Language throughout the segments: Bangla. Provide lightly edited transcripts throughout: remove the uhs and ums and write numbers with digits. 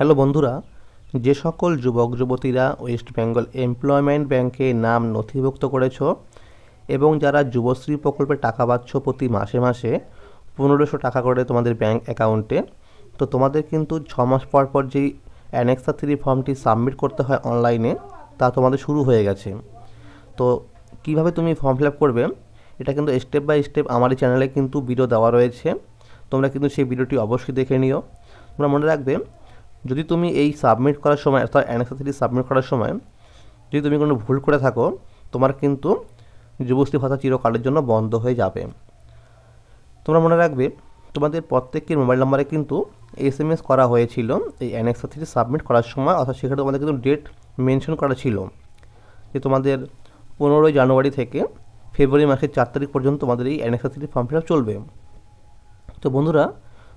হ্যালো বন্ধুরা, যে সকল যুবক যুবতীরা ওয়েস্ট বেঙ্গল এমপ্লয়মেন্ট ব্যাংকে নাম নথিভুক্ত করেছো এবং যারা যুবশ্রী প্রকল্পে টাকা পাচ্ছ প্রতি মাসে মাসে 1500 টাকা করে তোমাদের ব্যাংক অ্যাকাউন্টে, তো তোমাদের কিন্তু 6 মাস পর পর যেই অ্যানেক্সা 3 ফর্মটি সাবমিট করতে হয় অনলাইনে, তা তোমাদের শুরু হয়ে গেছে। তো কিভাবে তুমি ফর্ম ফিল আপ করবে, এটা কিন্তু স্টেপ বাই স্টেপ আমার এই চ্যানেলে কিন্তু ভিডিও দেওয়া রয়েছে। তোমরা কিন্তু সেই ভিডিওটি অবশ্যই দেখে নিও। তোমরা মনে রাখবে, যদি তুমি এই সাবমিট করার সময় অর্থাৎ অ্যানেক্সা 3 সাবমিট করার সময় যদি তুমি কোনো ভুল করে থাকো, তোমার কিন্তু যুবশ্রী ভাতা চিরকালের জন্য বন্ধ হয়ে যাবে। তোমরা মনে রাখবে, তোমাদের প্রত্যেকের মোবাইল নাম্বারে কিন্তু SMS করা হয়েছিল এই অ্যানেক্সা 3 সাবমিট করার সময়, অর্থাৎ সেখানে তোমাদের কিন্তু ডেট মেনশন করা ছিল যে তোমাদের 15 জানুয়ারি থেকে ফেব্রুয়ারি মাসের 4 তারিখ পর্যন্ত তোমাদের এই অ্যানেক্সা 3 ফর্ম ফিল আপ চলবে। তো বন্ধুরা,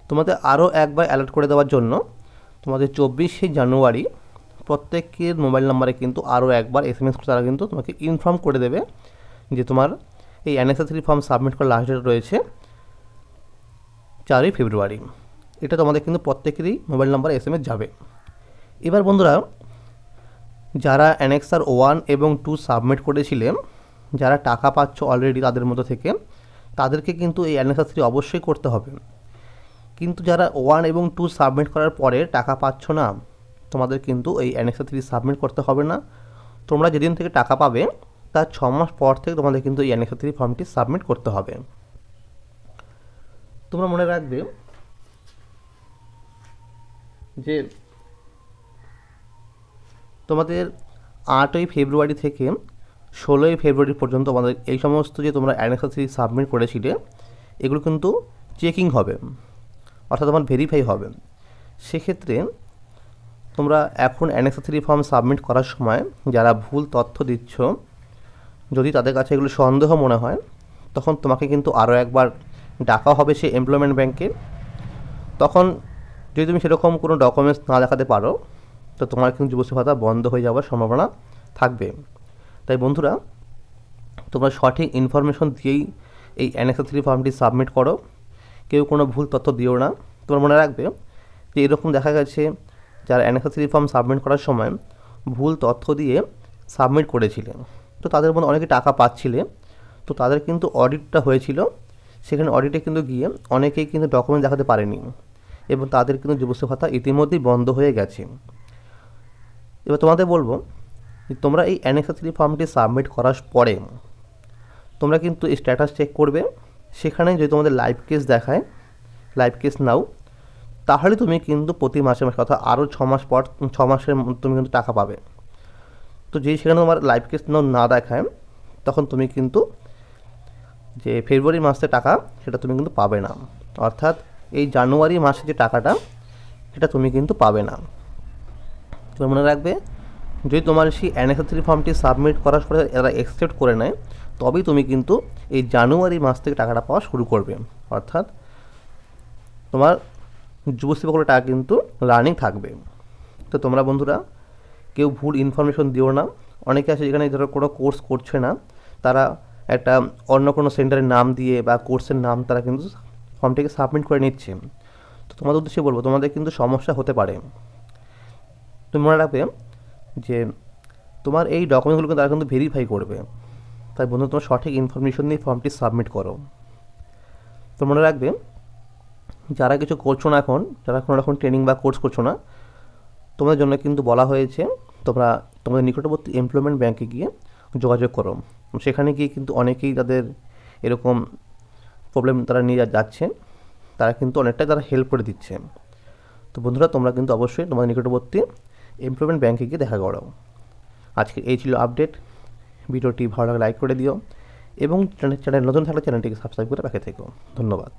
তোমাদের আরও একবার অ্যালার্ট করে দেওয়ার জন্য তোমাদের 24শে জানুয়ারি প্রত্যেকের মোবাইল নাম্বারে কিন্তু আরও একবার SMS করে তারা কিন্তু তোমাকে ইনফর্ম করে দেবে যে তোমার এই অ্যানেক্সা 3 ফর্ম সাবমিট করার লাস্ট ডেট রয়েছে 4ই ফেব্রুয়ারি। এটা তোমাদের কিন্তু প্রত্যেকেরই মোবাইল নাম্বারে SMS যাবে। এবার বন্ধুরা, যারা অ্যানেক্সার 1 এবং 2 সাবমিট করেছিলেন, যারা টাকা পাচ্ছ অলরেডি তাদের মধ্যে থেকে, তাদেরকে কিন্তু এই অ্যানেক্সা 3 অবশ্যই করতে হবে। কিন্তু যারা 1 এবং 2 সাবমিট করার পরে টাকা পাচ্ছ না, তোমাদের কিন্তু এই অ্যানেক্সা 3 সাবমিট করতে হবে না। তোমরা যেদিন থেকে টাকা পাবে তার 6 মাস পর থেকে তোমাদের কিন্তু এই অ্যানেক্সা 3 ফর্মটি সাবমিট করতে হবে। তোমরা মনে রাখবে যে তোমাদের 8ই ফেব্রুয়ারি থেকে 16ই ফেব্রুয়ারি পর্যন্ত তোমাদের এই সমস্ত যে তোমরা অ্যানেক্সা 3 সাবমিট করেছিলে, এগুলো কিন্তু চেকিং হবে, অর্থাৎ তোমার ভেরিফাই হবে। সেক্ষেত্রে তোমরা এখন অ্যানেক্সা 3 ফর্ম সাবমিট করার সময় যারা ভুল তথ্য দিচ্ছ, যদি তাদের কাছে এগুলো সন্দেহ মনে হয়, তখন তোমাকে কিন্তু আরও একবার ডাকা হবে সেই এমপ্লয়মেন্ট ব্যাংকে। তখন যদি তুমি সেরকম কোনো ডকুমেন্টস না দেখাতে পারো, তো তোমার কিন্তু যুবশ্রী ভাতা বন্ধ হয়ে যাওয়ার সম্ভাবনা থাকবে। তাই বন্ধুরা, তোমরা সঠিক ইনফরমেশন দিয়েই এই অ্যানেক্সা 3 ফর্মটি সাবমিট করো, কেউ কোনো ভুল তথ্য দিও না। তোমরা মনে রাখবে যে এরকম দেখা গেছে যারা অ্যানেক্সা 3 ফর্ম সাবমিট করার সময় ভুল তথ্য দিয়ে সাবমিট করেছিলেন, তো তাদের মধ্যে অনেকে টাকা পাচ্ছিলে, তো তাদের কিন্তু অডিটটা হয়েছিল, সেখানে অডিটে কিন্তু গিয়ে অনেকেই কিন্তু ডকুমেন্ট দেখাতে পারেনি এবং তাদের কিন্তু যুবশ্রী ভাতা ইতিমধ্যেই বন্ধ হয়ে গেছে। এবার তোমাদের বলবো যে তোমরা এই অ্যানেক্সা 3 ফর্মটি সাবমিট করার পরে তোমরা কিন্তু স্ট্যাটাস চেক করবে। সেখানে যদি তোমাদের লাইভ কেস দেখায়, লাইভ কেস নাও, তাহলে তুমি কিন্তু প্রতি মাসে মাসে অর্থাৎ আরও 6 মাস পর 6 মাসের তুমি কিন্তু টাকা পাবে। তো যেই সেখানে তোমার লাইভ কেস না দেখায়, তখন তুমি কিন্তু যে ফেব্রুয়ারি মাসে টাকা সেটা তুমি কিন্তু পাবে না, অর্থাৎ এই জানুয়ারি মাসে যে টাকাটা সেটা তুমি কিন্তু পাবে না। তুমি মনে রাখবে, যদি তোমার সেই অ্যানেক্সা 3 ফর্মটি সাবমিট করার পরে এরা অ্যাকসেপ্ট করে নেয়, তবেই তুমি কিন্তু এই জানুয়ারি মাস থেকে টাকাটা পাওয়া শুরু করবে, অর্থাৎ তোমার যুবশ্রী প্রকল্পের টাকা কিন্তু রানিং থাকবে। তো তোমরা বন্ধুরা কেউ ভুল ইনফরমেশন দিও না। অনেকে আছে যেখানে ধরো কোনো কোর্স করছে না, তারা একটা অন্য কোনো সেন্টারের নাম দিয়ে বা কোর্সের নাম তারা কিন্তু ফর্মটিকে সাবমিট করে নিচ্ছে। তো তোমাদের উদ্দেশ্যে বলবো, তোমাদের কিন্তু সমস্যা হতে পারে। তুমি মনে রাখবে যে তোমার এই ডকুমেন্টগুলো কিন্তু তারা কিন্তু ভেরিফাই করবে। তাই বন্ধু, তোমার সঠিক ইনফরমেশন দিয়ে ফর্মটি সাবমিট করো। তো মনে রাখবে, যারা কিছু করছো না এখন, যারা কোনো রকম ট্রেনিং বা কোর্স করছো না, তোমাদের জন্য কিন্তু বলা হয়েছে তোমরা তোমাদের নিকটবর্তী এমপ্লয়মেন্ট ব্যাংকে গিয়ে যোগাযোগ করো। সেখানে গিয়ে কিন্তু অনেকেই তাদের এরকম প্রবলেম তারা নিয়ে যাচ্ছে, তারা কিন্তু অনেকটাই তারা হেল্প করে দিচ্ছে। তো বন্ধুরা, তোমরা কিন্তু অবশ্যই তোমাদের নিকটবর্তী এমপ্লয়মেন্ট ব্যাংকে গিয়ে দেখা করো। আজকে এই ছিল আপডেট। ভিডিওটি ভালো লাগলে লাইক করে দিও এবং চ্যানেল নতুন থাকলে চ্যানেলটিকে সাবস্ক্রাইব করে পাশে থেকো। ধন্যবাদ।